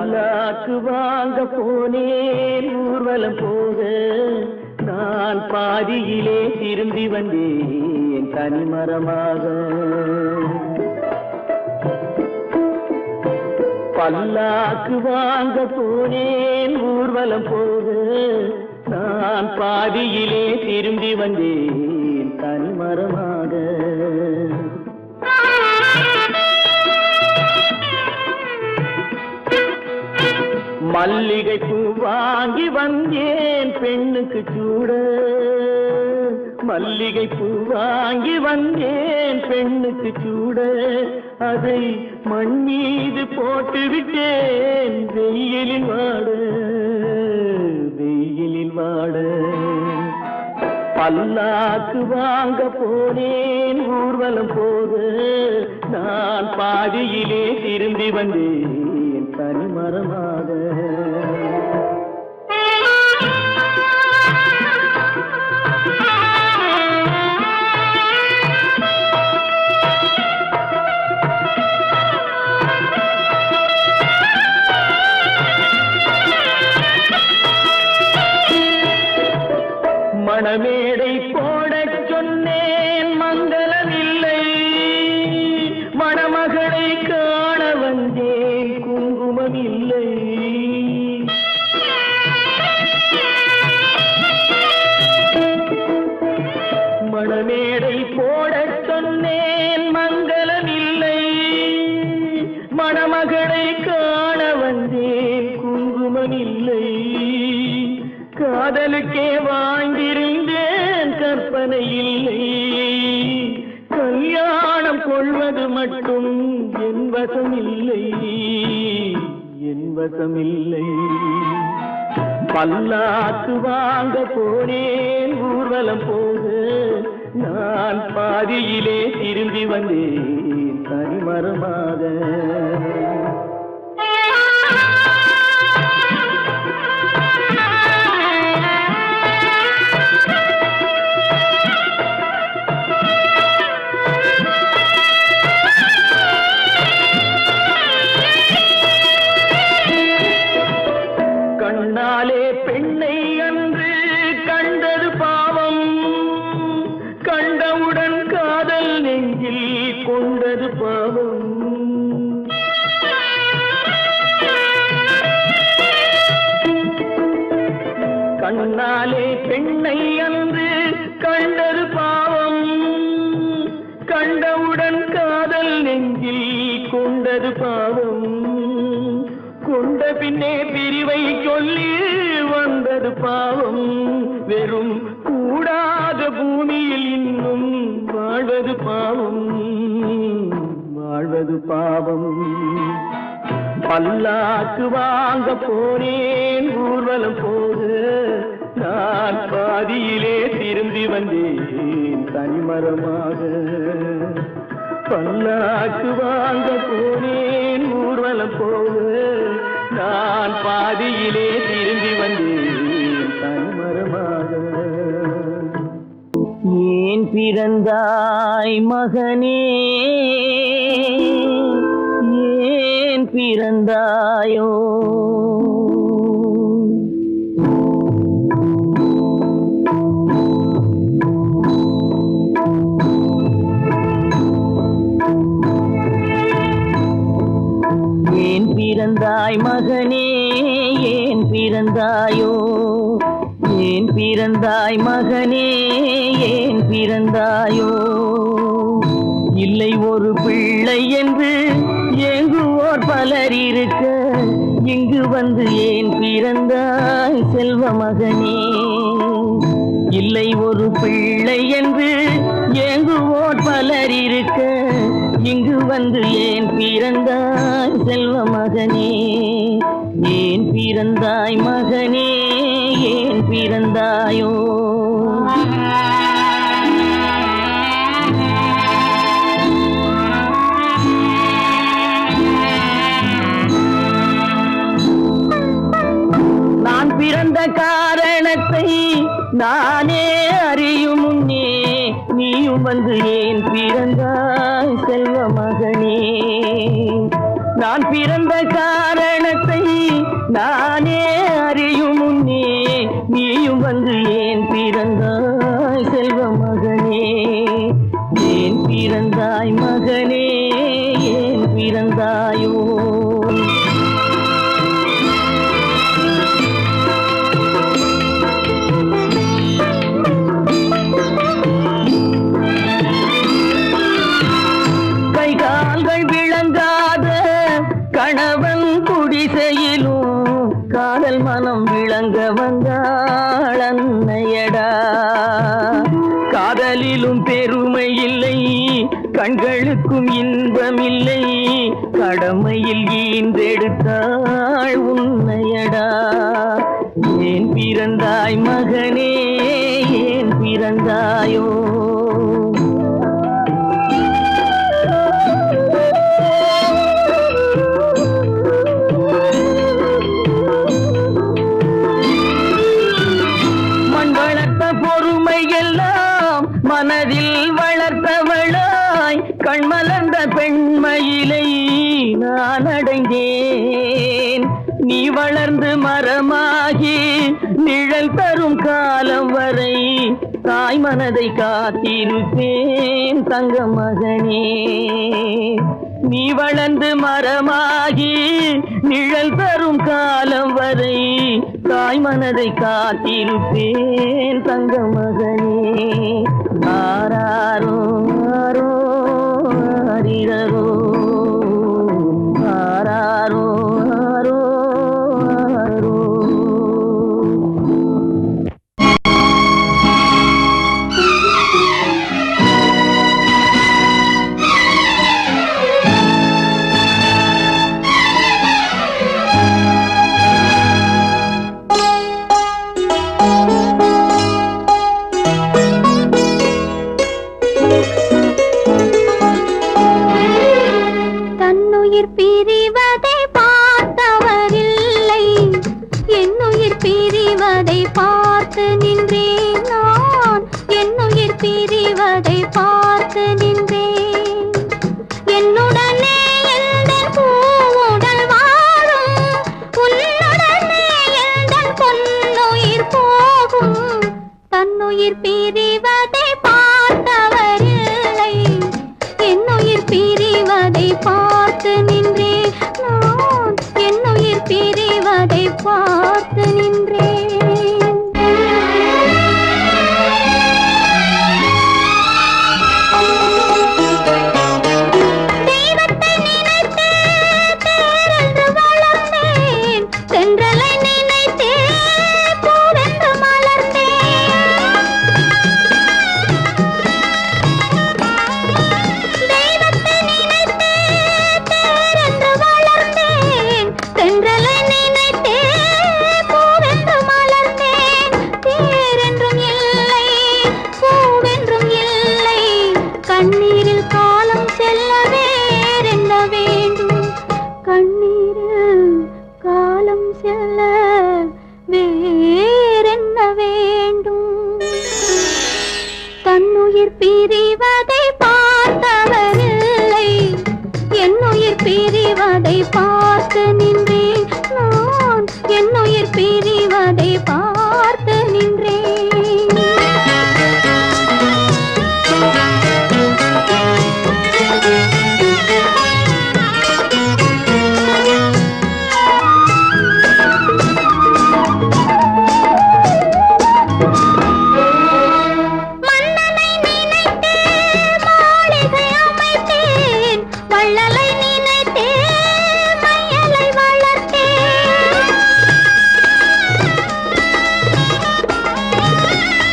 பல்லாக்கு வாங்க போனேன் ஊர்வலம் போக, நான் பாதியிலே திரும்பி வந்தேன் தனிமரமாக. பல்லாக்கு வாங்க போனேன் ஊர்வலம் போக, நான் பாதியிலே திரும்பி வந்தேன் தனிமரமாக. மல்லிகை பூ வாங்கி வந்தேன் பெண்ணுக்கு சூட, மல்லிகை பூ வாங்கி வந்தேன் பெண்ணுக்கு சூட, அதை மண் மீது போட்டு விட்டேன் வெயிலில் வாட, வெயிலில் வாட. பல்லாக்கு வாங்க போனேன் ஊர்வலம் போக, நான் பாதியிலே திரும்பி வந்தேன் தனிமரமாக. மணமேடை போடச் சொன்னேன் மங்களமில்லை, மணமகளை காண வந்தேன் குங்குமமில்லை. மணமேடை போடச் சொன்னேன் மங்களமில்லை, மணமகளை காண வந்தேன் குங்குமமில்லை. காதலுக்கே வாழ்ந்திருந்தேன் கற்பனை இல்லை, கல்யாணம் கொள்வது மட்டும் என் வசமில்லை, என் வசமில்லை. பல்லாக்கு வாங்க போனேன் ஊர்வலம் போக, நான் பாதியிலே திரும்பி வந்தேன் தனிமரமாக. கண்ணாலே பெண்ணை அன்று கண்டது பாவம், கண்டவுடன் காதல் நெஞ்சில் கொண்டது பாவம். கண்ணாலே பெண்ணை அன்று கண்டது பாவம், கண்டவுடன் காதல் நெஞ்சில் கொண்டது பாவம். கொண்ட பின்னே பிரிவை சொல்லி வந்தது பாவம், வெறும் கூடாத பூமியில் இன்னும் வாழ்வது பாவம், வாழ்வது பாவம். பல்லாக்கு வாங்க போனேன் ஊர்வலம் போக, நான் பாதியிலே திரும்பி வந்தேன் தனிமரமாக. பல்லாக்கு வாங்க போனேன் ஊர்வலம் போக, நான் பாதியிலே திரும்பி வந்தேன் தனிமரமாக. ஏன் பிறந்தாய் மகனே, ஏன் பிறந்தாயோ, ஏன் பிறந்தாய் மகனே, ஏன் பிறந்தாயோ, ஏன் பிறந்தாய் மகனே, ஏன் பிறந்தாயோ. இல்லை ஒரு பிள்ளை என்று ஏங்குவோர் பலர் இருக்க, இங்கு வந்து ஏன் பிறந்தாய் செல்வ மகனே. இல்லை ஒரு பிள்ளை என்று ஏங்குவோர் பலர் இருக்க, இங்கு வந்து ஏன் பிறந்தாய் செல்வ மகனே. ஏன் பிறந்தாய் மகனே, ஏன் பிறந்தாயோ. நான் பிறந்த காரணத்தை நானே அறியும் முன்னே, நீயும் வந்து ஏன் பிறந்தாய் செல்வ மகனே. நான் பிறந்த காரணத்தை நானே அறியும் முன்னே நீயும் வந்து ஏன் பிறந்தாய் செல்வ மகனே, ஏன் பிறந்தாய் மகனே, ஏன் பிறந்தாயோ? கணவன் குடிசையிலும் காதல் மனம் விளங்க வந்தாள் அன்னையடா. காதலிலும் பெருமை இல்லை, கண்களுக்கும் இன்பமில்லை, கடமையில் ஈன்றெடுத்தாள் உன்னையடா. ஏன் பிறந்தாய் மகனே, ஏன் பிறந்தாயோ? மனதில் வளர்த்தவளாய் கண்மலர்ந்த பெண்மயிலை நான் அடைந்தேன். நீ வளர்ந்து மரமாகி நிழல் தரும் காலம் வரை தாய் மனதை காத்திருப்பேன் தங்க மகனே. நீ வளர்ந்து மரமாகி நிழல் தரும் காலம் வரை தாய் மனதை காத்திருப்பேன் தங்க மகனே. ஆராரோ ஆரோ ஆரிரரோ, ஆராரோ ஆரோ ஆரோ. பிரிவதை பார்த்தவரில்லை, என்னுயிர் பிரிவதை பார்த்து நின்றேன் நான், என்னுயிர் பிரிவதை பார்த்து நின்றேன். என்னுடனே எந்தன் பூவுடல் வாழும், உன்னுடனே எந்தன் பொன்னுயிர் போகும். தன்னுயிர் பிரிவதை பார்த்தவரில்லை, என்னுயிர் பிரிவதை பார்த்து நின்றேன் நான், என்னுயிர் பிரிவதை பார்த்து நின்றேன். தெய்வத்தை நினைத்தே தேரென்று வளர்ந்தேன், தென்றலை நினைத்தே பூவென்று மலர்ந்தேன். தெய்வத்தை நினைத்தே தேரென்று வளர்ந்தேன், தென்றலை நினைத்தே பூவென்று மலர்ந்தேன். தேரென்றும் இல்லை, பூவென்றும் இல்லை, கண்ணீரில் காலம் செல்ல வேறென்ன வேண்டும், கண்ணீரில் காலம் செல்ல வேறென்ன வேண்டும். தன்னுயிர் பிரிவதை பார்த்தவரில்லை, என்னுயிர் பிரிவதை பார்த்து நின்றேன் நான், என்னுயிர் பிரிவதை பார்த்து நின்றேன். மன்னனை நினைத்தே மாளிகை அமைத்தேன், வள்ளலை நினைத்தே மையலை வளர்த்தேன்.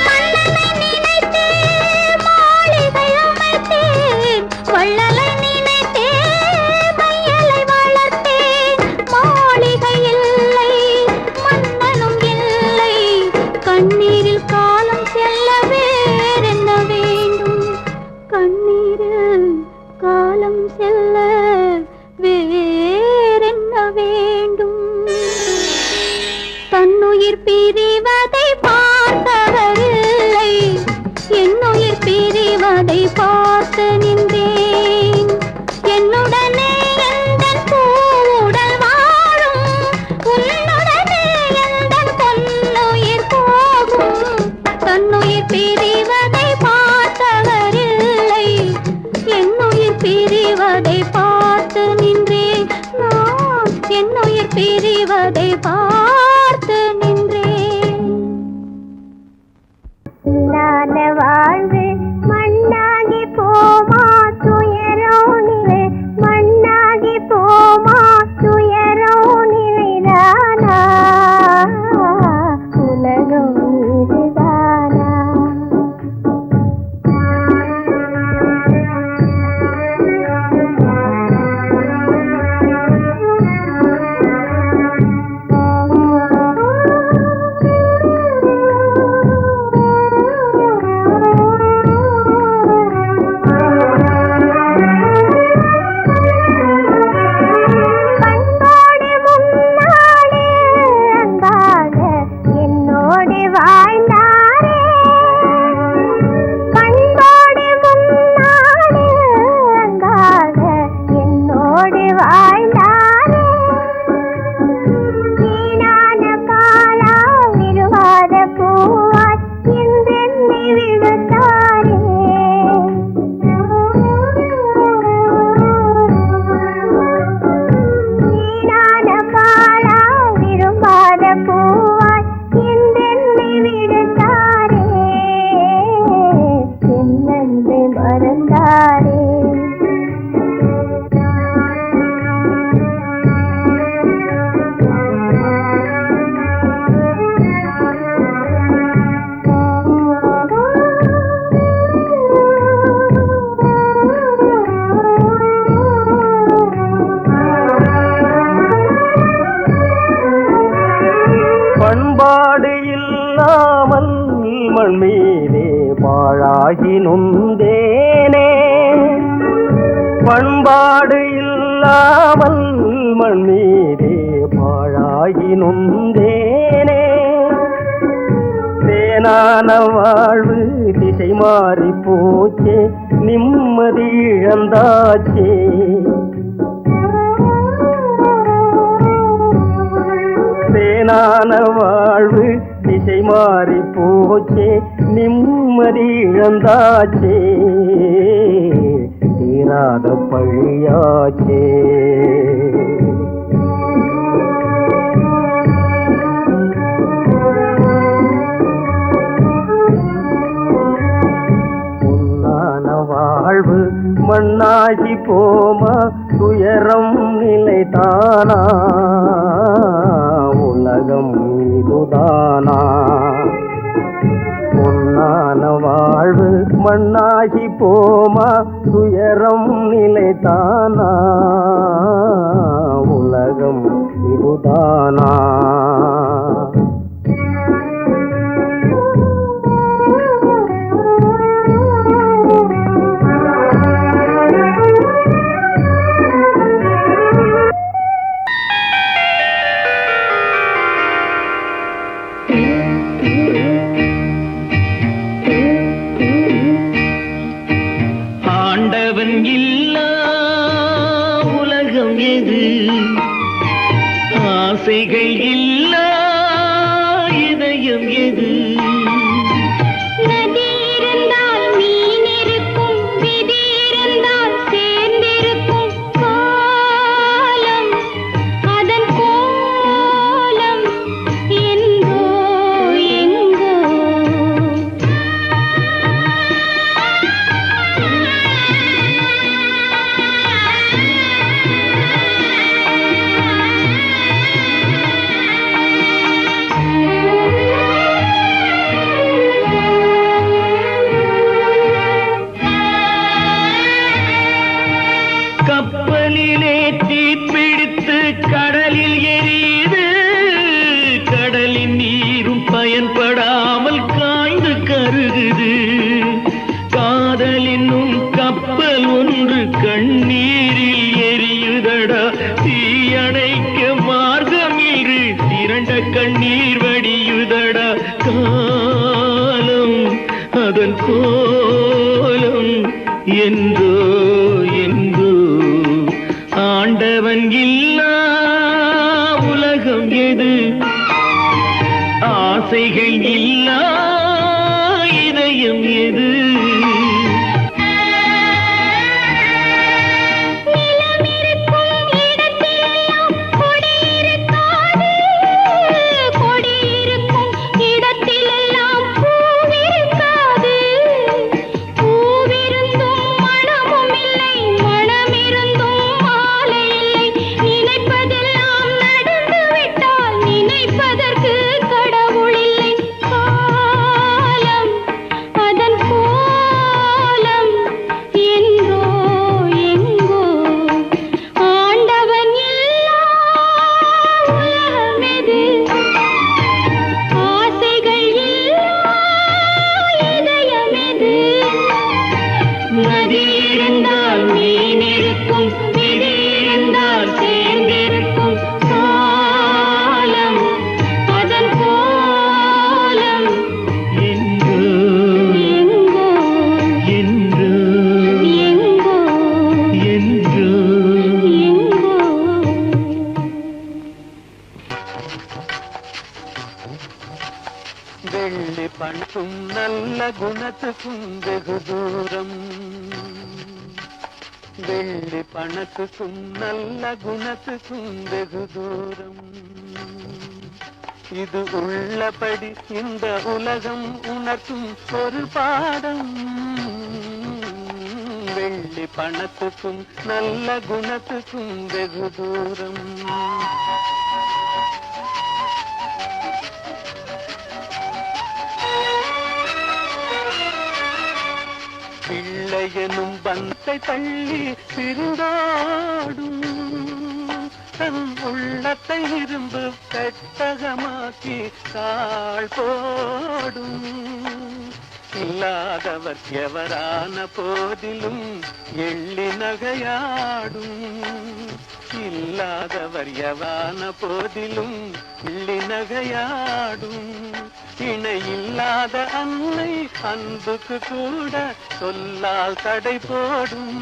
மன்னனை நினைத்தே மாளிகை அமைத்தேன், வள்ளலை நினைத்தே மையலை வளர்த்தேன். மாளிகை இல்லை, மன்னனும் இல்லை, கண்ணீரில் காலம் செல்ல வேறென்ன வேண்டும், கண்ணீரில் காலம் செல்ல வேறென்ன வேண்டும். தன்னுயிர் பிரிவதை பார்த்தவரில்லை, என்னுயிர் பிரிவதை பார்த்து நின்றேன். என்னுடனே எந்தன் பூ இல்லாமல் மண் மீதே பாழாகி நொந்தேனே பண்பாடு இல்லாமல் மண் மீதே பாழாகி நொந்தேனே தேனான வாழ்வு திசை மாறி போச்சே நிம்மதி இழந்தாச்சே தேனான வாழ்வு திசை மாறி போச்சே நிம்மதி இழந்தாச்சே தீராத பழியாச்சே வாழ்வு மண்ணாகி போமா துயரம் நிலைதானா உலகம் இதுதானா பொன்னான வாழ்வு மண்ணாகி போமா துயரம் நிலைதானா உலகம் இதுதானா ஆசைகள் இல்லா இதயம் எது நதி இருந்தால் மீன் இருக்கும் விதி இருந்தால் சேர்ந்திருக்கும் காலம் அதன் கோலம் எங்கோ எங்கோ கப்பலிலே தீப்பிடித்து கடலில் எரியுது கடலின் நீரும் பயன்படாமல் காய்ந்து கருகுது காதலினும் கப்பல் ஒன்று கண்ணீரில் எரியுதடா தீயணைக்க மார்க்கமில்லை திரண்ட கண்ணீர் வடியுதடா காலம் அதன் கோலம் என்றோ என்றோ ஆண்டவன் இல்லா உலகம் எது ஆசைகள் இல்லா இதயம் எது வெள்ளி பணக்கும் நல்ல குணத்துக்கும் வெகு தூரம் வெள்ளி பணத்துக்கும் நல்ல குணத்துக்கும் வெகு தூரம் இது உள்ளபடி இந்த உலகம் உணர்த்தும் ஒரு பாடம் வெள்ளி பணத்துக்கும் நல்ல குணத்துக்கும் வெகு தூரம் பிள்ளையனும் பந்தை தள்ளி சிறுதாடும் தன் உள்ளத்தை இரும்பு பெட்டகமாக்கி தாழ் போடும். இல்லாதவர் எவரான போதிலும் எள்ளி நகையாடும். இல்லாதவர் எவரான போதிலும் எள்ளி நகையாடும். இணை இல்லாத அன்னை அன்புக்கு கூட சொல்லால் தடை போடும்.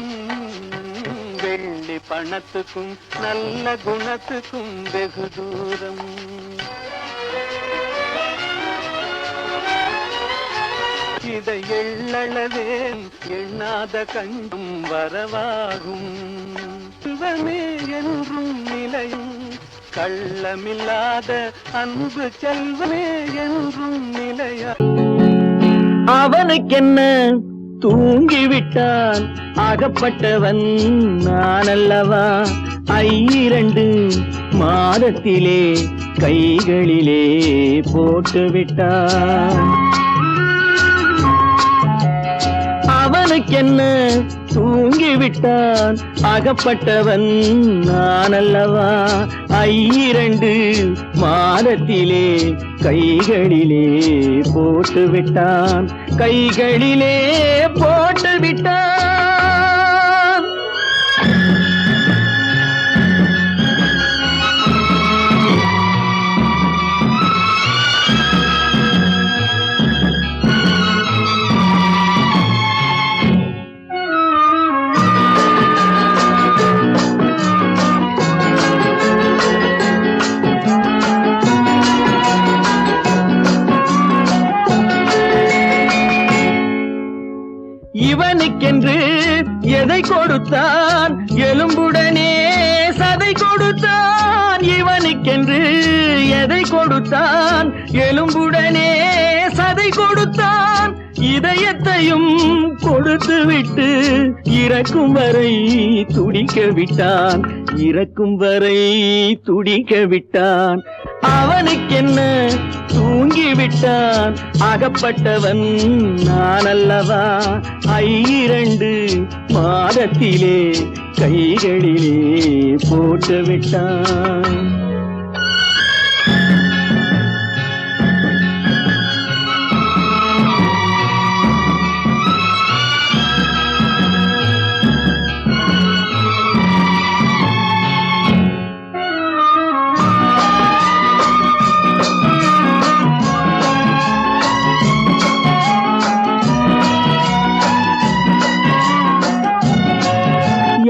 வெள்ளி பணத்துக்கும் நல்ல குணத்துக்கும் வெகு தூரம். இதை எள்ளளவே எண்ணாத கண்ணும் வரவாகும். சிவமே என்றும் நிலையும் கள்ளமில்லாத அன்பு செல்வமே என்றும் நிலையா. அவனுக்கென்ன தூங்கிவிட்டான் அகப்பட்டவன் நான் அல்லவா. 2 மாதத்திலே கைகளிலே போட்டுவிட்டான். அவனுக்கென்ன தூங்கிவிட்டான் அகப்பட்டவன் நான் அல்லவா. 2 மாதத்திலே கைகளிலே போட்டுவிட்டான். கைகளிலே போட்டுவிட்டான். இவனுக்கென்று எதை கொடுத்தான் எலும்புடனே சதை கொடுத்தான். இவனுக்கென்று எதை கொடுத்தான் எலும்புடனே சதை கொடுத்தான். இதயத்தையும் கொடுத்து விட்டு இறக்கும் வரை துடிக்க விட்டான். இறக்கும் வரை துடிக்க விட்டான். அவனுக்கென்ன தூங்கிவிட்டான் அகப்பட்டவன் நான் அல்லவா. 2 மாதத்திலே கைகளிலே போட்டுவிட்டான்.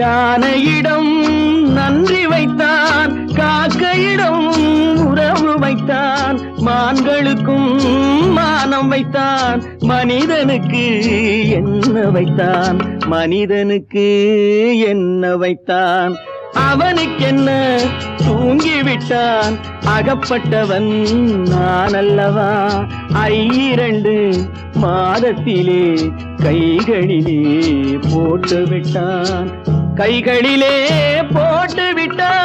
யானையிடம் நன்றி வைத்தான், காக்கையிடம் உறவு வைத்தான், மான்களுக்கும் மானம் வைத்தான், மனிதனுக்கு என்ன வைத்தான், மனிதனுக்கு என்ன வைத்தான். அவனுக்கென்ன தூங்கிவிட்டான் அகப்பட்டவன் நான் அல்லவா. 2 மாதத்திலே கைகளிலே போட்டுவிட்டான். கைகளிலே போட்டுவிட்டான்.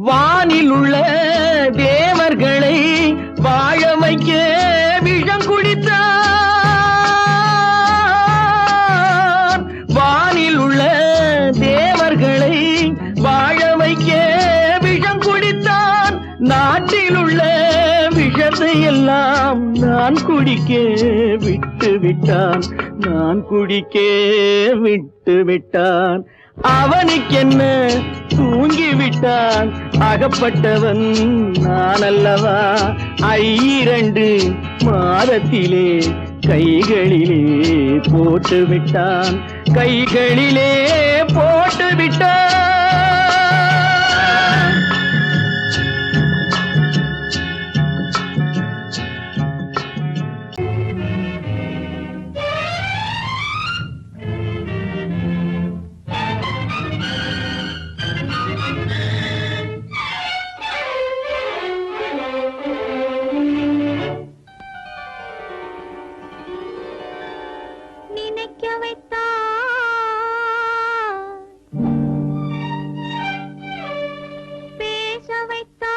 வானில் உள்ள தேவர்களை வாழ வைக்க விஷம் குடித்தான். வானில் உள்ள தேவர்களை வாழ வைக்க விஷம் குடித்தான். நாட்டில் உள்ள விஷத்தை எல்லாம் நான் குடிக்க விட்டு விட்டான். நான் குடிக்க விட்டு விட்டான். அவனுக்கென்ன தூங்கிவிட்டான் அகப்பட்டவன் நான் அல்லவா. 2 மாதத்திலே கைகளிலே போட்டுவிட்டான். கைகளிலே போட்டுவிட்டான். நினைக்க வைத்தாய் பேச வைத்தாய்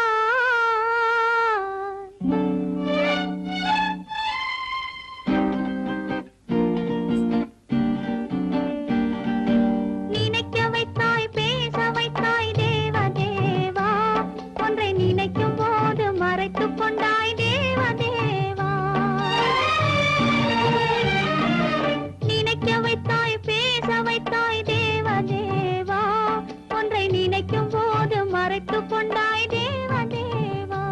நினைக்க வைத்தாய் பேச வைத்தாய் தேவதேவா ஒன்றை நினைக்கும் போது மறைத்துக் கொண்டாய் தேவதேவா நினைக்க வைத்தாய் பேச வைத்தாய் தேவதேவா ஒன்றை நினைக்கும் போது மறைத்துக் கொண்டாய் தேவதேவா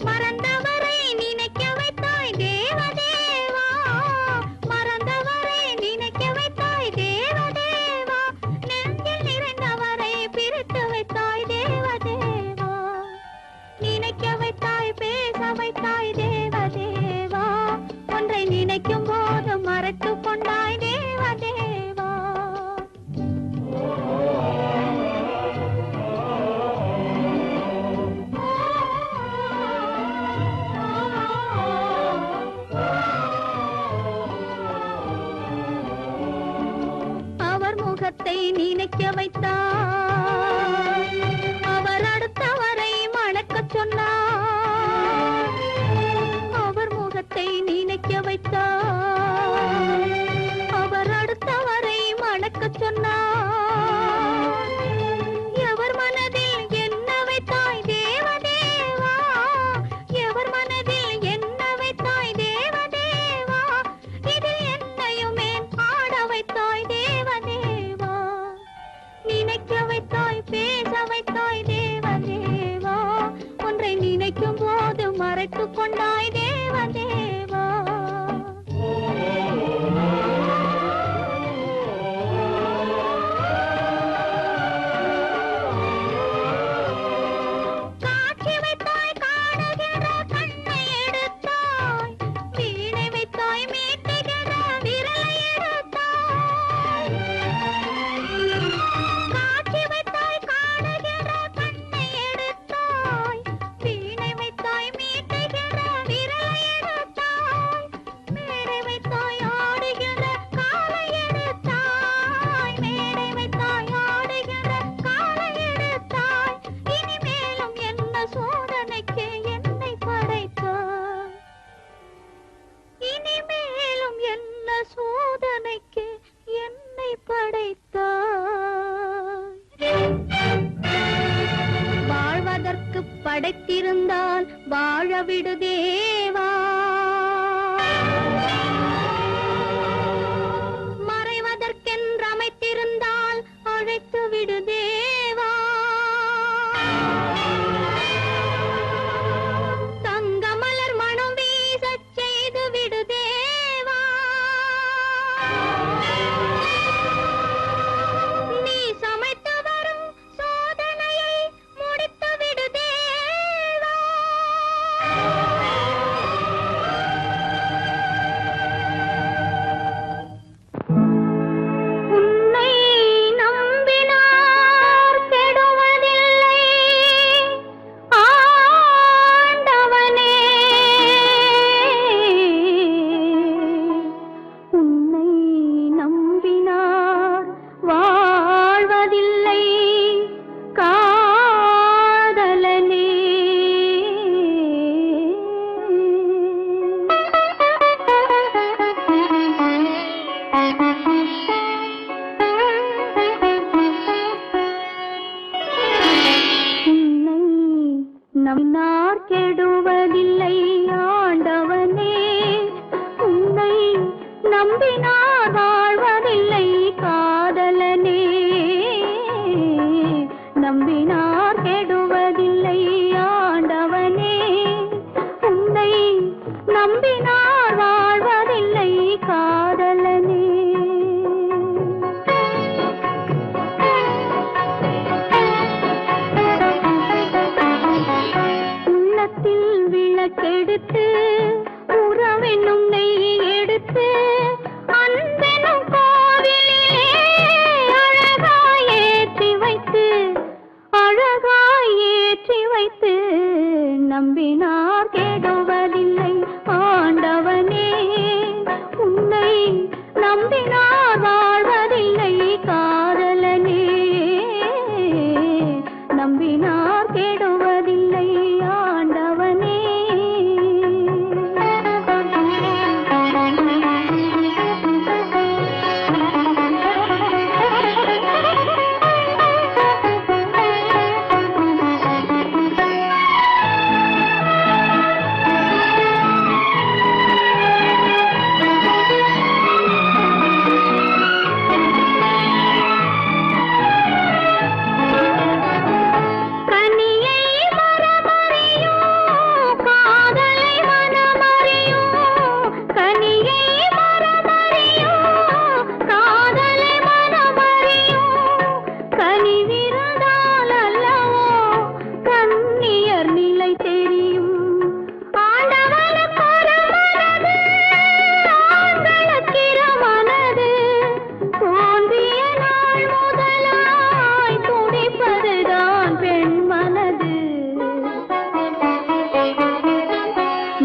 மறந்தவரை நினைக்க வைத்தாய் தேவதேவா மறந்தவரை நினைக்க வைத்தாய் தேவதேவா நெஞ்சில் நிறைந்தவரை பிரித்து வைத்தாய் தேவதேவா நினைக்க வைத்தாய் பேச வைத்தாய் தேவதேவா ஒன்றை நினைக்கும் போது மறைத்துக் கொண்டாய் தேவதேவா அவர் முகத்தை நினைக்க வைத்தார் அவர் அடுத்தவரை மணக்கச் சொன்னார் அவர் முகத்தை நினைக்க வைத்தார் அவர் அடுத்தவரை மணக்கச் சொன்னார் எவர் மனதில் என்ன வைத்தாய் தேவதேவா எவர் மனதில் என்ன வைத்தாய் தேவதேவா இதில் என்னையுமே ஆட வைத்தாய் தேவதேவா நினைக்க வைத்தாய் பேச வைத்தாய் தேவதேவா ஒன்றை நினைக்கும் போது மறைத்துக் கொண்டாய் தேவதேவா காட்சி வைத்தாய் காணுகிற கண்ணை எடுத்தாய் வீணை வைத்தாய் மீட்டுகிற விரலை எடுத்தாய் காட்சி வைத்தாய் காணுகிற கண்ணை எடுத்தாய் வீணை வைத்தாய் மீட்டுகிற விரலை எடுத்தாய் மேடை வைத்தாய் ஆடுகிற காலை எடுத்தாய் மேடை வைத்தாய் ஆடுகிற காலை எடுத்தாய் இனிமேலும் என்ன சோதனைக்கு என்னை படைத்தாய் இனிமேலும் என்ன சோதனைக்கு என்னை படைத்தாய் வாழ்வதற்கு படைத்திருந்தால் வாழ விடு தேவா மறைவதற்கென்று அமைத்திருந்தால் அழைத்து விடு தேவா தங்கமலர் மனம் வீசச் செய்து விடு தேவா நீ சமைத்து வரும் சோதனையை முடித்து விடு தேவா உன்னை நம்பினார் கெடுவதில்லை ஆண்டவனே உன்னை நம்பினார் வாழ்வதில்லை காதலனே உன்னை நம்பினார் கெடுவதில்லை ஆண்டவனே உன்னை நம்பினார் வாழ்வதில்லை காதலனே நம்பினார் கெடுவதில்லை ஆண்டவனே உன்னை நம்பினார் வாழ்வதில்லை காதலனே உள்ளத்தில் நம்பினார் கெடுவதில்லை ஆண்டவனே உன்னை நம்பினார் வாழ்வதில்லை காதலனே நம்பினார் கெடுவதில்லை ஆண்டவனே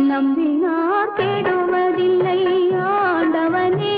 நம்பினார் கெடுவதில்லை ஆண்டவனே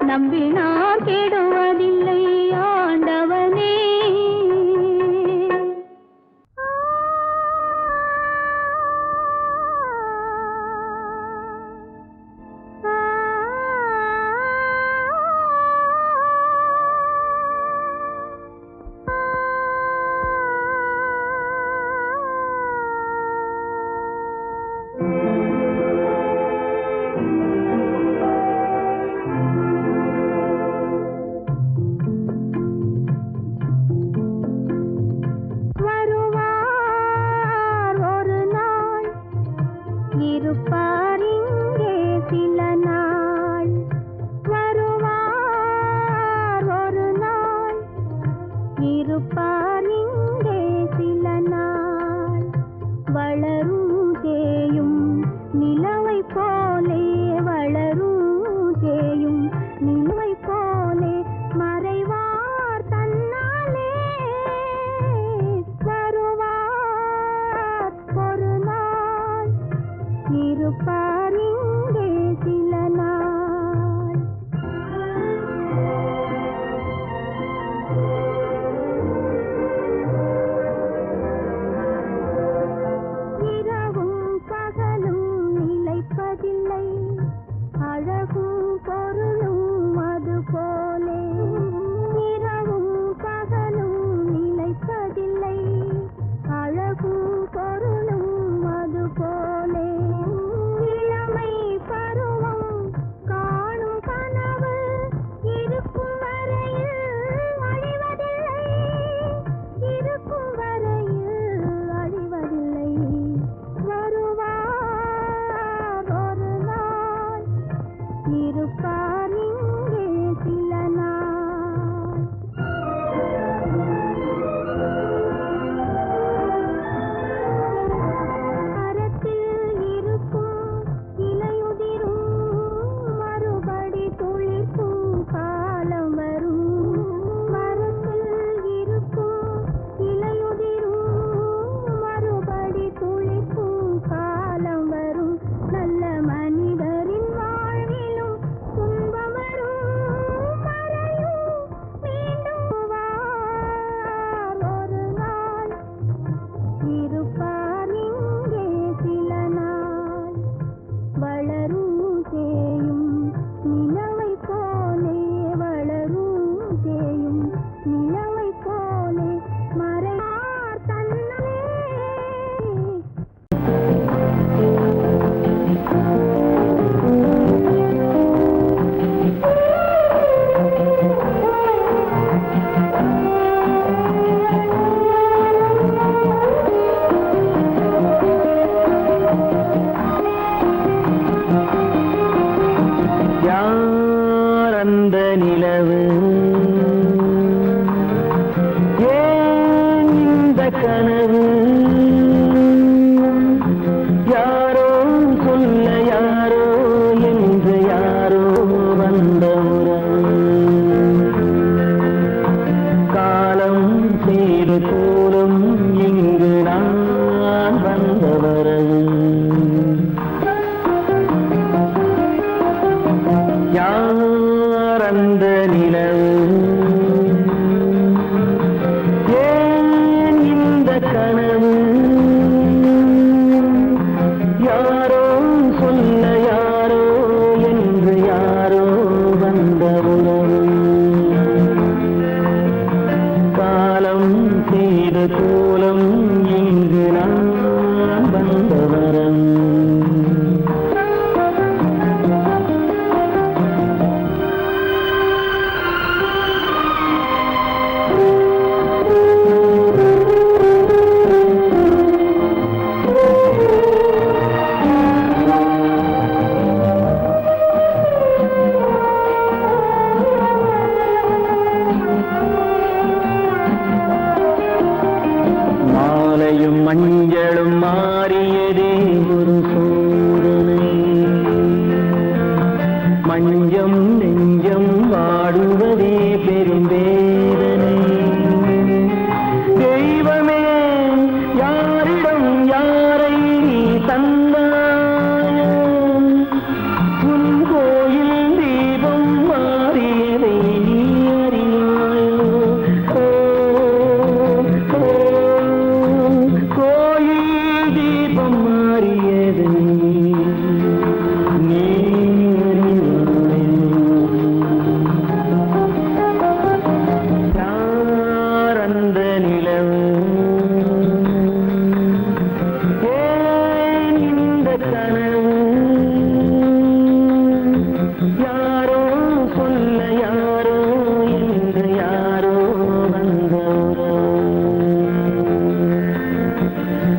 நம்பினார் கெடுவதில்லை ஆண்டவனே இருப்பார் இங்கே சில நாள் வருவார் ஒரு நாள் இருப்பார் இங்கே சில நாள் வளரும் தேயும் நிலவை போலே வளரும் தேயும் நிலவை போலே மறைவார் தன்னாலே வருவார் ஒரு நாள் இருப்பார் இங்கே சில நாள் இரவும் பகலும் நிலைப்பதில்லை அழகும் பொருளும் அது போலே இரவும் பகலும் நிலைப்பதில்லை அழகும் பொருளும் அது போலே தந்தாயோ உன் கோயில் தீபம் மாறியதை நீ அறியாயோ ஓ, ஓ, கோயில் தீபம் மாறியதை நீ அறியாயோ யார் அந்த நிலவு ஏன் இந்த கனவு யாரோ சொல்ல யாரோ என்று யாரோ வந்த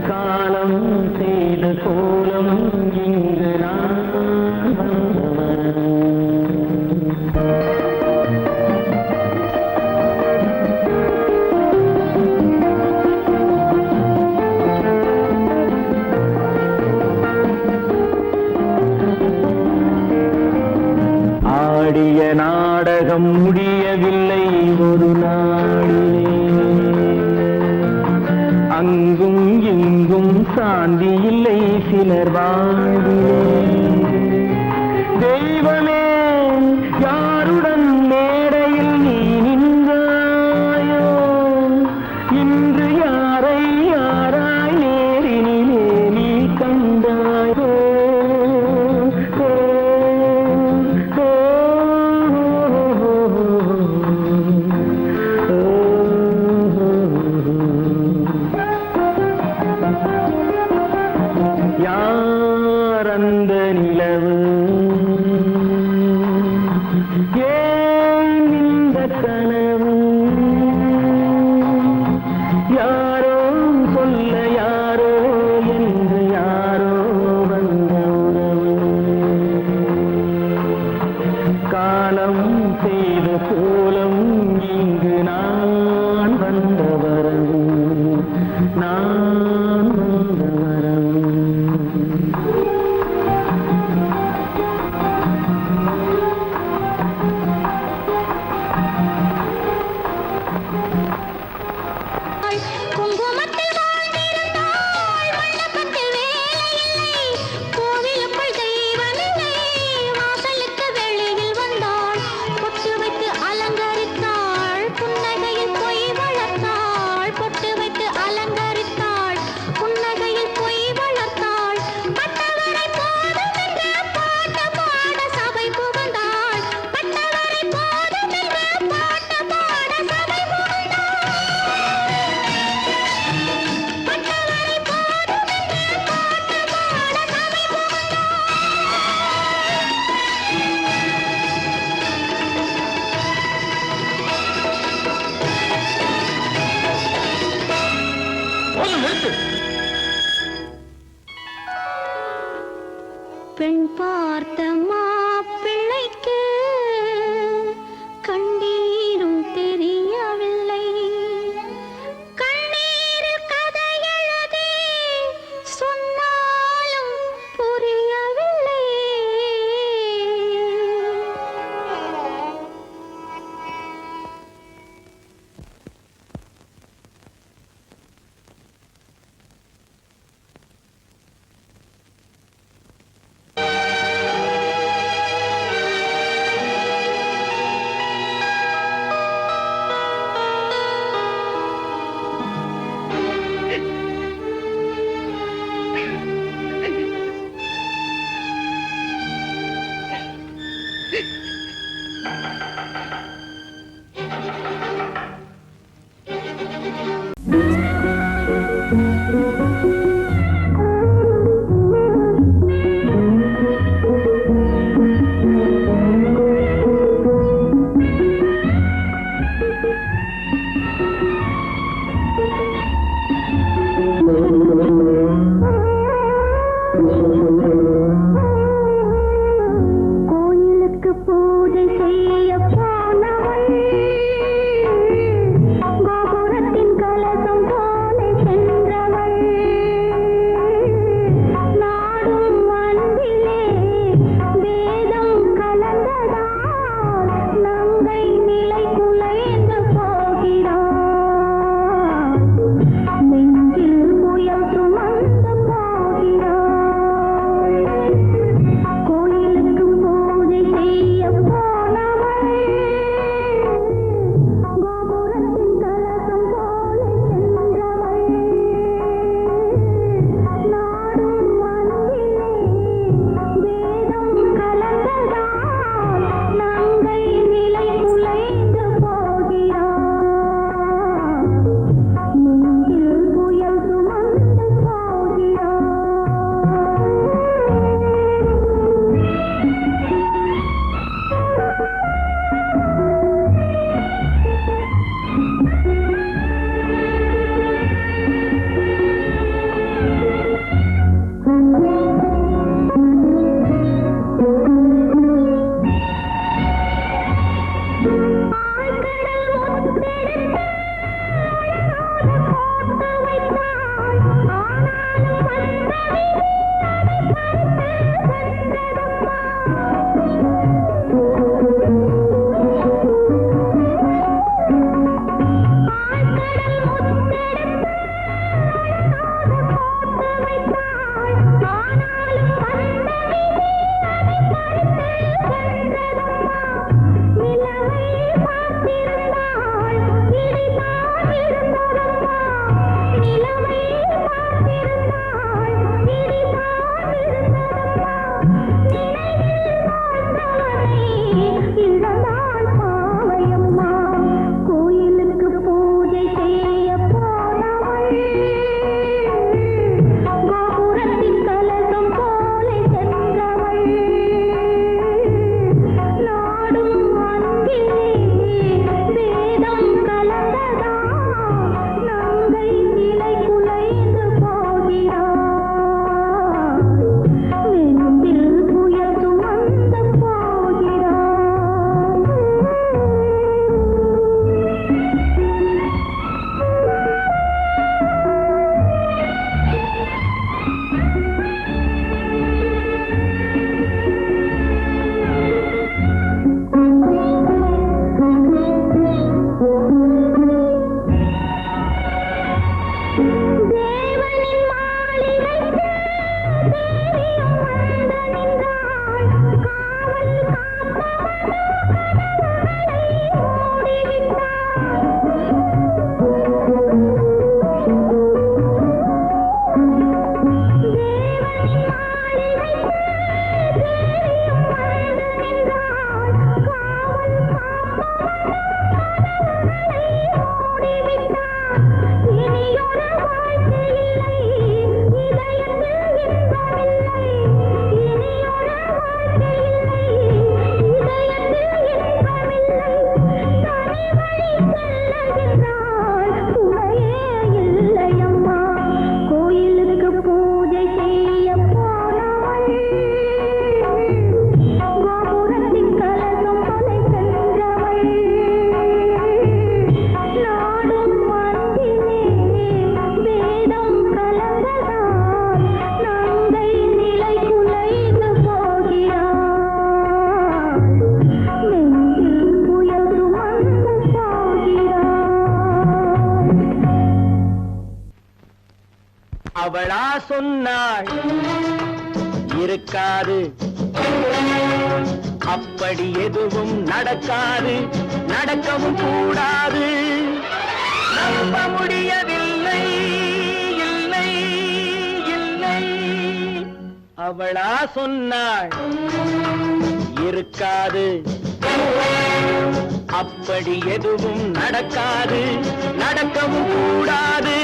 காலம் செய்த கோலம் இங்கு நான் வந்தவன் ஆடிய நாடகம் முடியவில்லை ஒரு நாளிலே அங்கும் இங்கும் சாந்தி இல்லை சிலர் வாழ்விலே தெய்வமே யாருடன் மேடையில் நீ நின்றாயோ இன்று யாரை யாராய் நேரினிலே நீ கண்டாயோ ஓ, ஓ, யார் அந்த நிலவு ஏன் இந்த கனவு யாரோ சொல்ல யாரோ என்று யாரோ வந்த உறவு காலம் செய்த கோலம் இங்கு நான் வந்த வரவு நான் வந்த வரவு குங்குமத்தில் வாழ்ந்திருந்தாள் மண்டபத்தில் வேலையில்லை கோவிலுக்குள் தெய்வமில்லை வாசலுக்கு வெளியில் வந்தாள் பொட்டு வைத்து அலங்கரித்தாள் புன்னகையில் பொய் வளர்த்தாள் பொட்டு வைத்து அலங்கரித்தாள் புன்னகையில் பொய் வளர்த்தாள் பட்டவரை போதும் என்று பாட்டு பாட சபை புகழ்ந்தாள் பட்டவரை போதும் என்று பாட்டு பாட சபை புகழ்ந்தாள் பட்டவரை போதும் என்று பாட்டு பாட சபை பெண் பார்த்த மாப்பிள்ளைக்கு கண்ணீரும் தெரியவில்லை கண்ணீரில் கதை எழுதி சொன்னாலும் புரியவில்லை கோயிலுக்கு பூஜை செய்ய போனவள் கோபுரத்தின் கலசம் போல சென்றவள் நாடும் அன்பிலே வேதம் கலந்ததால் நங்கை நிலை குலைந்து போகிறாள் நெஞ்சில் புயல் சுமந்து போகிறாள் அவளா சொன்னாள் இருக்காது, அப்படி எதுவும் நடக்காது, நடக்கவும் கூடாது. நம்ப முடியவில்லை, இல்லை இல்லை. அவளா சொன்னாள் இருக்காது, அப்படி எதுவும் நடக்காது, நடக்கவும் கூடாது.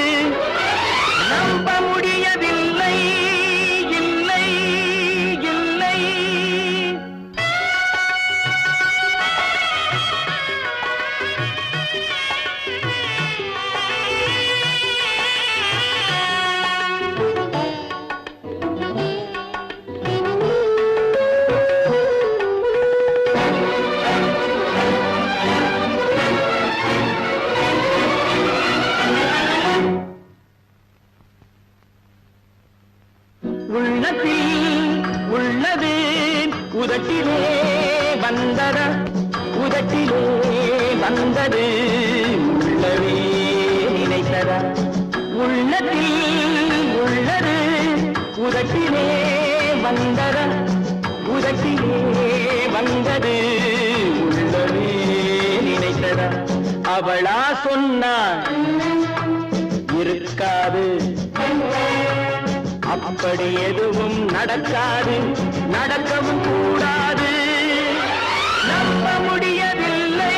நம்ப முடியவில்லை, இல்லை இல்லை. உள்ளது உதட்டிலே வந்ததா, உதட்டிலே வந்தது உள்ளவே நினைத்ததா. உள்ளத்தில் உள்ளது உதட்டிலே வந்ததா, உதட்டிலே வந்தது உள்ளவே நினைத்ததா. அவளா சொன்னாள் இருக்காது, அப்படி எதுவும் நடக்காது, நடக்கவும் கூடாது. நம்ப முடியவில்லை,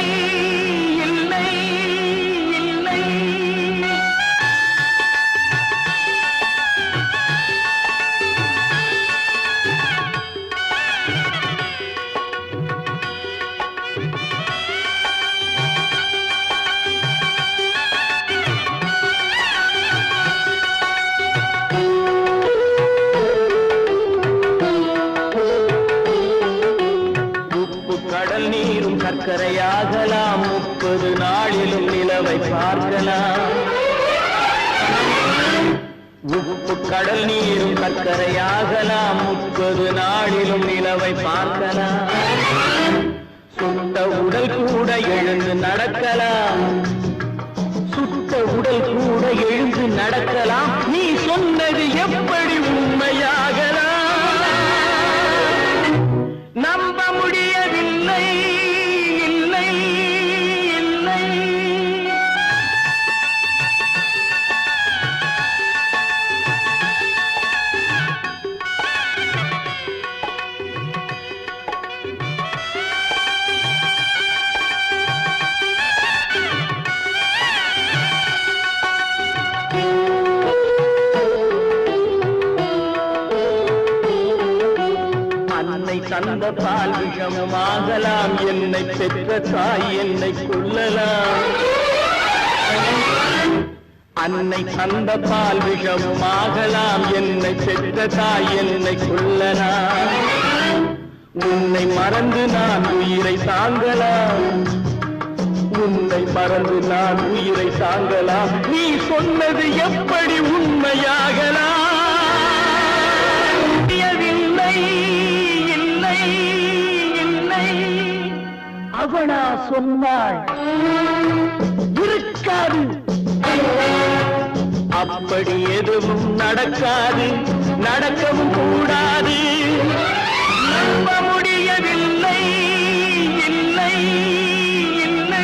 இல்லை இல்லை. கடல் நீரும் சர்க்கரையாகலாம், 30 நாளிலும் நிலவை பார்க்கலாம். உப்பு கடல் நீரும் சர்க்கரையாகலாம் 30 நாளிலும் நிலவை பார்க்கலாம் சுட்ட உடல் கூட எழுந்து நடக்கலாம் சுட்ட உடல் கூட எழுந்து நடக்கலாம் நீ சொன்னது எப்படி உண்மையாகலாம் நம்ப முடியவில்லை இல்லை இல்லை தந்த பால் விஷமாகலாம் என்னை பெற்ற தாய் என்னை கொல்லலாம் அன்னை தந்த பால் விஷமாகலாம் என்னை பெற்ற தாய் என்னை கொல்லலாம் உன்னை மறந்து நான் உயிரை தாங்கலாம் உன்னை மறந்து நான் உயிரை தாங்கலாம் நீ சொன்னது எப்படி உண்மையாகலாம் அவனா சொன்னாள் இருக்காது அப்படி எதுவும் நடக்காது நடக்கவும் கூடாது நம்ப முடியவில்லை இல்லை இல்லை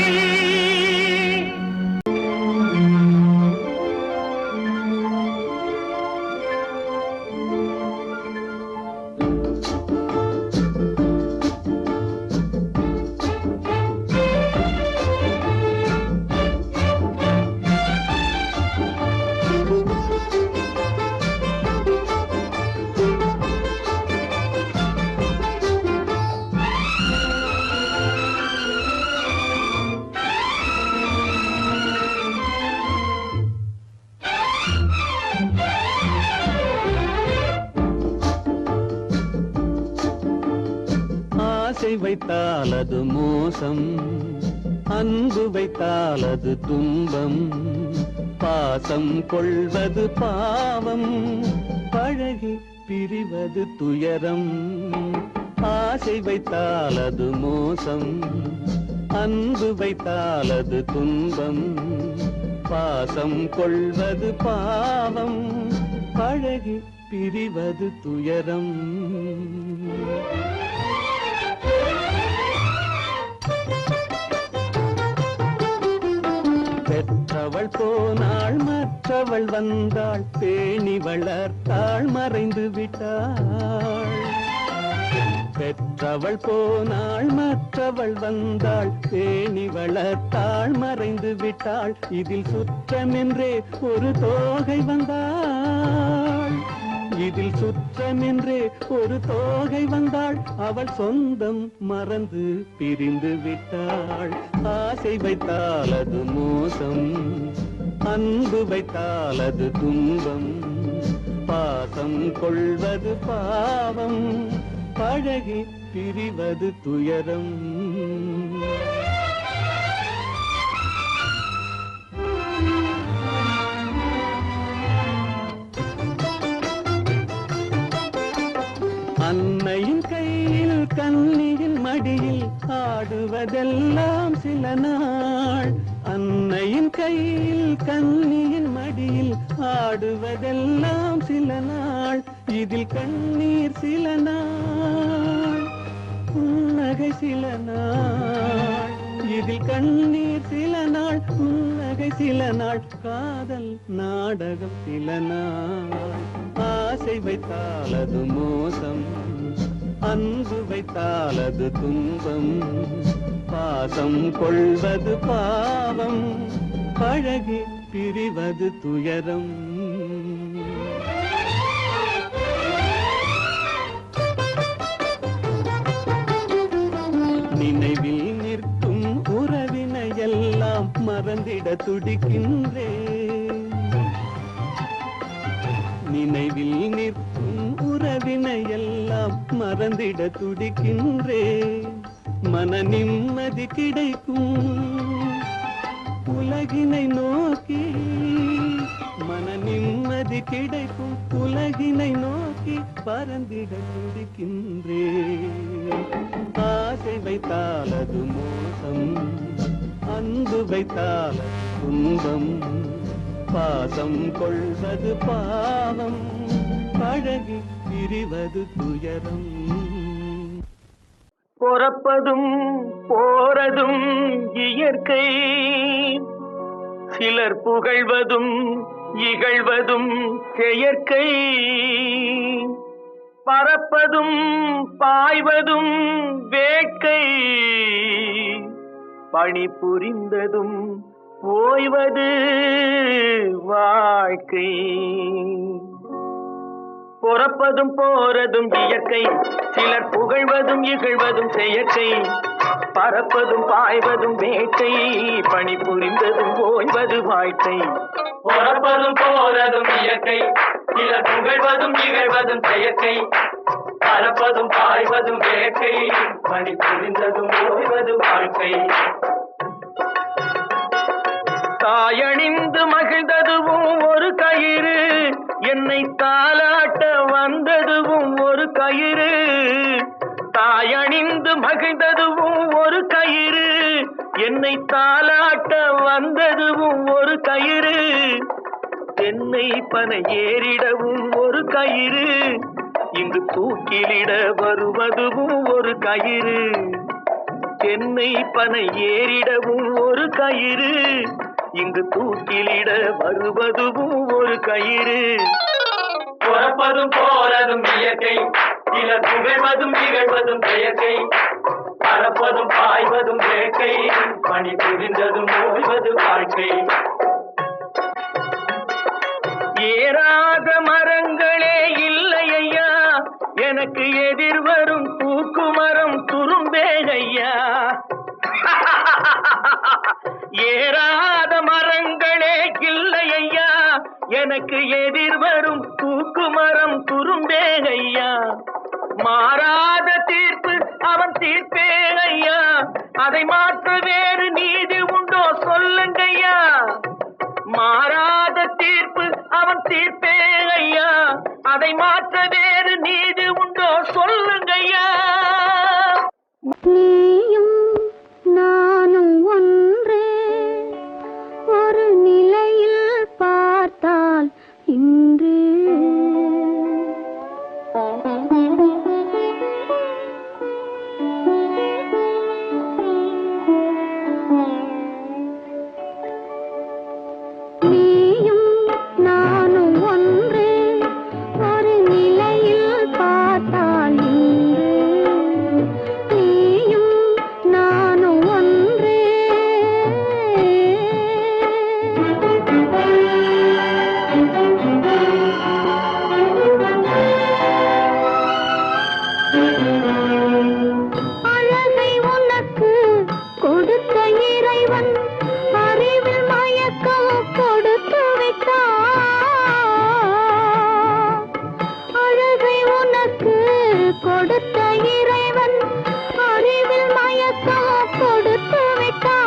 ஆசை வைத்தால் அது மோசம் அன்பு வைத்தால் அது துன்பம் பாசம் கொள்வது பாவம் பழகி பிரிவது துயரம் ஆசை வைத்தால் அது மோசம் அன்பு வைத்தால் அது துன்பம் பாசம் கொள்வது பாவம் பழகி பிரிவது துயரம் பெற்றவள் போனாள் மற்றவள் வந்தாள் பேணி வளர்த்தாள் மறைந்து விட்டாள் பெற்றவள் போனாள் மற்றவள் வந்தாள் பேணி வளர்த்தாள் மறைந்து விட்டாள் இதில் சுற்றமென்றே ஒரு தோகை வந்தாள் இதில் சுற்றமென்றே ஒரு தோகை வந்தாள் அவள் சொந்தம் மறந்து பிரிந்து விட்டாள் ஆசை வைத்தால் அது மோசம் அன்பு வைத்தால் அது துன்பம் பாசம் கொள்வது பாவம் பழகி பிரிவது துயரம் அன்னையின் கையில் கன்னியின் மடியில் ஆடுவதெல்லாம் சில நாள் அன்னையின் கையில் கன்னியின் மடியில் ஆடுவதெல்லாம் சில நாள் இதில் கண்ணீர் சில நாள் புன்னகை சில நாள் இதில் கண்ணீர் சில நாள் புன்னகை சில நாள் காதல் நாடகம் சில நாள் ஆசை வைத்தால் அது மோசம் அன்பு வைத்தால் அது துன்பம் பாசம் கொள்வது பாவம் பழகி பிரிவது துயரம் நினைவில் நிற்கும் உறவினையெல்லாம் மறந்திட துடிக்கின்றேன் நினைவில் நிற்கும் உறவினையெல்லாம் மறந்திட துடிக்கின்றேன் மன நிம்மதி கிடைக்கும் உலகினை நோக்கி மன நிம்மதி கிடைக்கும் உலகினை நோக்கி பறந்திட துடிக்கின்றேன். ஆசை வைத்தால் அது மோசம், அன்பு வைத்தால் அது துன்பம், பாசம் கொள்வது பாவம், பழகி பிரிவது துயரம். பொறப்பதும் போறதும் இயற்கை, சிலர் புகழ்வதும் இகழ்வதும் செயற்கை. பறப்பதும் பாய்வதும் வேட்கை, பணி புரிந்ததும் ஓய்வது வாழ்க்கை. பொறப்பதும் போறதும் இயற்கை, சிலர் புகழ்வதும் இகழ்வதும் செயற்கை. பறப்பதும் பாய்வதும் வேட்கை, பணி புரிந்ததும் ஓய்வது வாழ்க்கை. பொறப்பதும் போறதும் இயற்கை, சிலர் புகழ்வதும் இகழ்வதும் செயற்கை. பறப்பதும் பாய்வதும் வேட்கை, பணி புரிந்ததும் ஓய்வது வாழ்க்கை. தாயணிந்து மகிழ்ந்ததுவும் ஒரு கயிறு, என்னை தாலாட்ட வந்ததுவும் ஒரு கயிறு. தாயணிந்து மகிழ்ந்ததுவும் ஒரு கயிறு, என்னை தாலாட்ட வந்ததுவும் ஒரு கயிறு. தென்னை பனை ஏறிடவும் ஒரு கயிறு, இங்கு தூக்கிலிட வருவதுவும் ஒரு கயிறு. தென்னை பனை ஏறிடவும் ஒரு கயிறு, இங்கு தூக்கிலிட வருவதுவும் ஒரு கயிறு. பொறப்பதும் போறதும் இயற்கை, சிலர் புகழ்வதும் இகழ்வதும் செயற்கை. பறப்பதும் பாய்வதும் வேட்கை, பணி புரிந்ததும் ஓய்வது வாழ்க்கை. ஏறாத மரங்களே இல்லை ஐயா, எனக்கு எதிர் வரும் தூக்கு மரம் துரும்பேகையா. ஏறாத மரங்களே இல்லை ஐயா, எனக்கு எதிர் வரும் தூக்கு மரம் துரும்பேகையா. மாறாத தீர்ப்பு அவன் தீர்ப்பே ஐயா, அதை மாற்ற வேறு நீதி உண்டோ சொல்லுங்கய்யா. மாறாத தீர்ப்பு அவன் தீர்ப்பே ஐயா, அதை மாற்ற வேறு நீதி உண்டோ சொல்லுங்கய்யா. நீயும் நானும் ஒன்று, ஒரு நிலையில் பார்த்தால் இன்று. நீயும் நானும் ஒன்று, ஒரு நிலையில் பார்த்தால் இன்று. நீயும் நானும் ஒன்று. அழகை உனக்கு கொடுத்த இறைவன் அறிவில் மயக்கம் கொடுத்து விட்டான். அழகை உனக்கு கொடுத்த இறைவன் அறிவில் மயக்கம் கொடுத்து விட்டான்.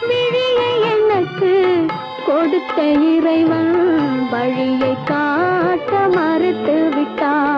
விழியை எனக்கு கொடுத்த இறைவன் வழியை காட்ட மறுத்து விட்டான்.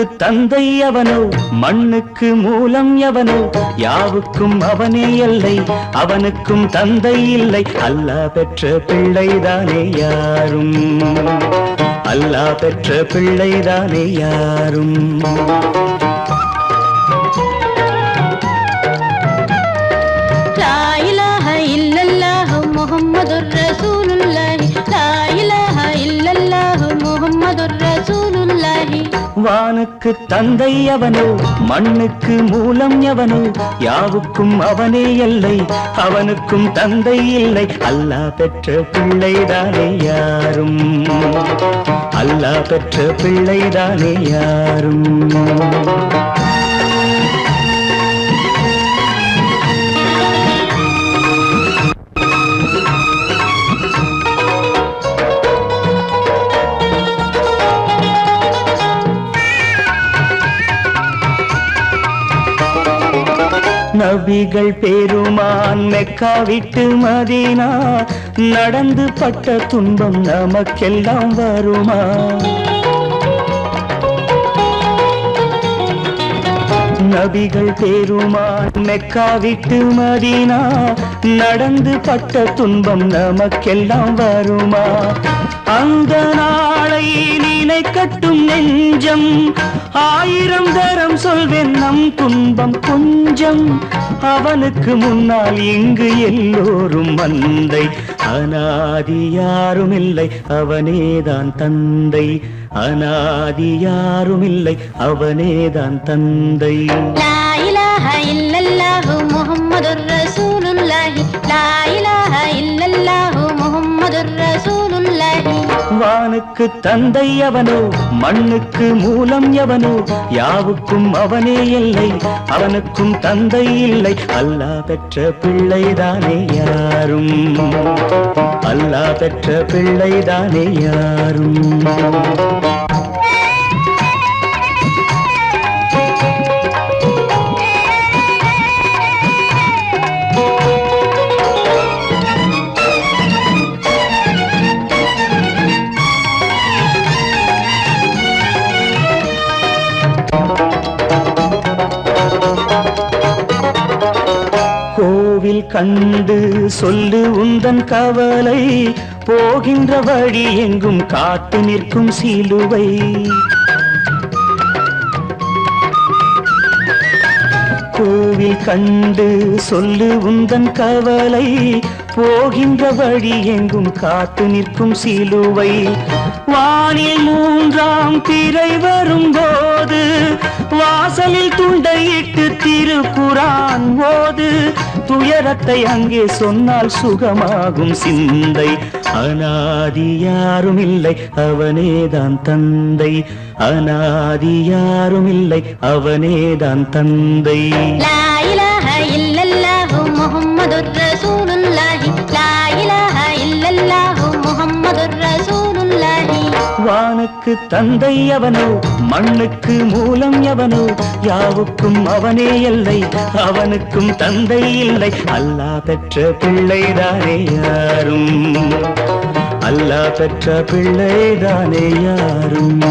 வானுக்கு தந்தை அவனோ மண்ணுக்கு மூலம் எவனோ யாவுக்கும் அவனே எல்லை அவனுக்கும் தந்தை இல்லை அல்லாஹ் பெற்ற பிள்ளைதானே யாரும் அல்லாஹ் பெற்ற பிள்ளைதானே யாரும் லா இலாஹ இல்லல்லாஹு முஹம்மதுர் ரசூலுல்லாஹி லா இலாஹ இல்லல்லாஹு முஹம்மதுர் ரசூலுல்லாஹி வானுக்கு தந்தை அவனோ மண்ணுக்கு மூலம் எவனோ யாவுக்கும் அவனே எல்லை அவனுக்கும் தந்தை இல்லை அல்லாஹ் பெற்ற பிள்ளைதானே யாரும் அல்லாஹ் பெற்ற பிள்ளைதானே யாரும் நபிகள் பெருமான் மெக்கா விட்டு மதீனா நடந்து பட்ட துன்பம் நமக்கெல்லாம் வருமா நபிகள் பெருமான் மெக்கா விட்டு மதீனா நடந்து பட்ட துன்பம் நமக்கெல்லாம் வருமா அந்த நாளை நினைக்கட்டும் நெஞ்சம் ஆயிரம் தரம் சொல்வேன் நம் துன்பம் கொஞ்சம் அவனுக்கு முன்னால் இங்கு எல்லோரும் மந்தை அநாதி யாரும் இல்லை அவனேதான் தந்தை அநாதி யாரும் இல்லை அவனேதான் தந்தை லா இலாஹ இல்லல்லாஹு முஹம்மதுர் ரசூலுல்லாஹி லா இலாஹ இல்லல்லாஹு முஹம்மதுர் ரசூலுல்லாஹி வானுக்கு தந்தை அவனோ மண்ணுக்கு மூலம் எவனோ யாவுக்கும் அவனே இல்லை அவனுக்கும் தந்தை இல்லை அல்லாஹ் பெற்ற பிள்ளைதானே யாரும் அல்லாஹ் பெற்ற பிள்ளைதானே யாரும் கோவில் கண்டு சொல்லு உந்தன் கவலை போகின்ற வழி எங்கும் காத்து நிற்கும் சிலுவை கோவில் கண்டு சொல்லு உந்தன் கவலை போகின்ற வழி எங்கும் காத்து நிற்கும் சிலுவை வானில் மூன்றாம் பிறை வரும்போது வாசலில் துண்டையிட்டு திருக்குரான் ஓது துயரத்தை அங்கே சொன்னால் சுகமாகும் சிந்தை அநாதி யாரும் இல்லை அவனேதான் தந்தை அநாதி யாரும் இல்லை அவனேதான் தந்தை லா இலாஹ இல்லல்லாஹு முஹம்மதுர் ரசூலுல்லாஹி லா இலாஹ இல்லல்லாஹு முஹம்மதுர் ரசூலுல்லாஹி வானுக்கு தந்தை அவனோ மண்ணுக்கு மூலம் எவனோ யாவுக்கும் அவனே எல்லை அவனுக்கும் தந்தை இல்லை அல்லாஹ் பெற்ற பிள்ளைதானே யாரும் அல்லாஹ் பெற்ற பிள்ளைதானே யாரும்